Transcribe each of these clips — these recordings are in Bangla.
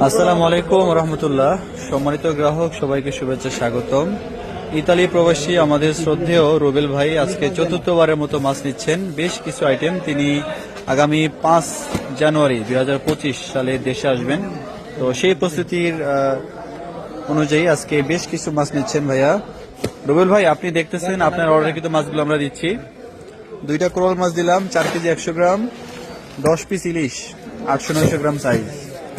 আসসালামু আলাইকুম রহমতুল্লাহ। সম্মানিত গ্রাহক সবাইকে শুভেচ্ছা, স্বাগতম। ইতালি প্রবাসী আমাদের শ্রদ্ধেয় রুবেল ভাই আজকে চতুর্থবারের মতো মাছ নিচ্ছেন। বেশ কিছু আইটেম তিনি আগামী 5 জানুয়ারি 2025 সালে দেশে আসবেন, তো সেই প্রস্তুতির অনুযায়ী আজকে বেশ কিছু মাছ নিচ্ছেন ভাইয়া। রুবেল ভাই, আপনি দেখতেছেন আপনার অর্ডারকৃত মাছগুলো আমরা দিচ্ছি। 2টা কোরাল মাছ দিলাম, 4 কেজি 100 গ্রাম, 10 পিস ইলিশ 800-900 গ্রাম সাইজ,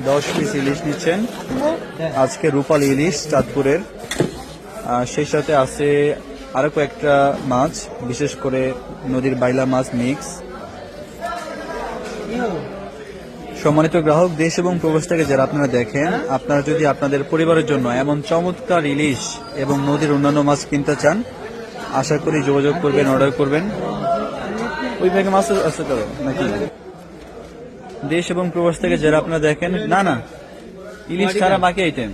10 পিস ইলিশ নিচ্ছেন আজকে, রূপালী ইলিশ চাঁদপুরের। সেই সাথে আছে আরো কয়েকটা মাছ, বিশেষ করে নদীর বাইলা মাছ মিক্স। সম্মানিত গ্রাহক, দেশ এবং প্রবাস থেকে যারা আপনারা দেখেন, আপনারা যদি আপনাদের পরিবারের জন্য এমন চমৎকার ইলিশ এবং নদীর অন্যান্য মাছ কিনতে চান, আশা করি যোগাযোগ করবেন, অর্ডার করবেন। ওই ব্যাগে মাছ আছে তো নাকি? দেশ এবং প্রবাস থেকে যারা আপনারা দেখেন, না না ইলিশ ছাড়া বাকি আইটেম।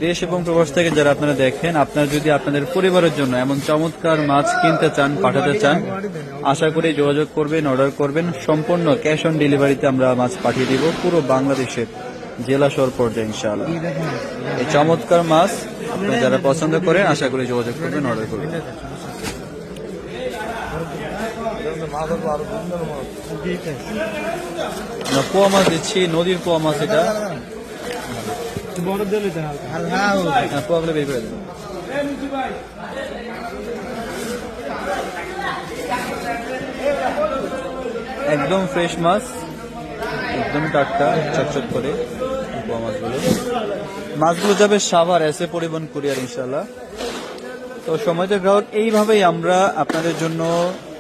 দেশ এবং প্রবাস থেকে যারা আপনারা দেখেন, আপনারা যদি আপনাদের পরিবারের জন্য এমন চমৎকার মাছ কিনতে চান, পাঠাতে চান, আশা করি যোগাযোগ করবেন, অর্ডার করবেন। সম্পূর্ণ ক্যাশ অন ডেলিভারিতে আমরা মাছ পাঠিয়ে দিব পুরো বাংলাদেশের জেলা শহর পর্যায়ে ইনশাআল্লাহ। এই চমৎকার মাছ আপনারা যারা পছন্দ করেন, আশা করি যোগাযোগ করবেন, অর্ডার করবেন। পোয়া মাছ দিচ্ছি, নদীর পোয়া মাছ, এটা পোয়াগুলো বের করে দেন। একদম ফ্রেশ মাছ, একদম টাটকা, চকচক করে পোয়া মাছগুলো যাবে সাভার এসে পরিবহন কুরিয়ার ইনশাল্লাহ। তো সময়তে গ্রাহক, এইভাবেই আমরা আপনাদের জন্য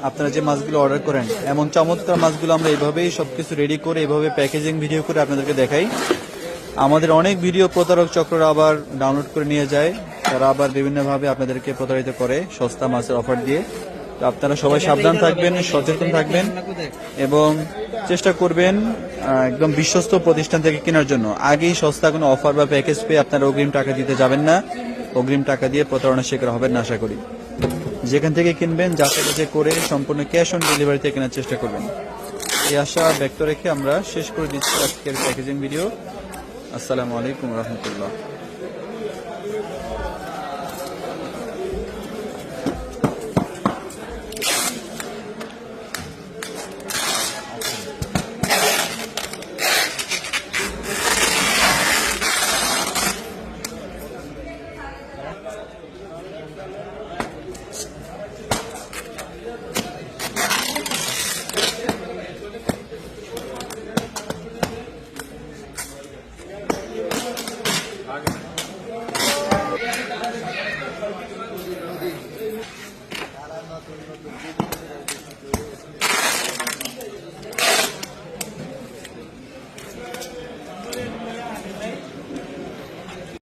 আপনারা যে মাছগুলো অর্ডার করেন, এমন চমৎকার মাছগুলো আমরা এইভাবেই সবকিছু রেডি করে এইভাবে প্যাকেজিং ভিডিও করে আপনাদেরকে দেখাই। আমাদের অনেক ভিডিও প্রতারক চক্ররা আবার ডাউনলোড করে নিয়ে যায়, তারা আবার বিভিন্নভাবে আপনাদেরকে প্রতারিত করে সস্তা মাছের অফার দিয়ে। তো আপনারা সবাই সাবধান থাকবেন, সচেতন থাকবেন এবং চেষ্টা করবেন একদম বিশ্বস্ত প্রতিষ্ঠান থেকে কেনার জন্য। আগেই সস্তা কোনো অফার বা প্যাকেজ পেয়ে আপনারা অগ্রিম টাকা দিতে যাবেন না, অগ্রিম টাকা দিয়ে প্রতারণার শিকার হবেন না আশা করি। যেখান থেকে কিনবেন যাচাই করে সম্পূর্ণ ক্যাশ অন ডেলিভারিতে কেনার চেষ্টা করবেন, এই আশা ব্যক্ত রেখে আমরা শেষ করে দিচ্ছি আজকের প্যাকেজিং ভিডিও। আসসালামু আলাইকুম রহমতুল্লাহ।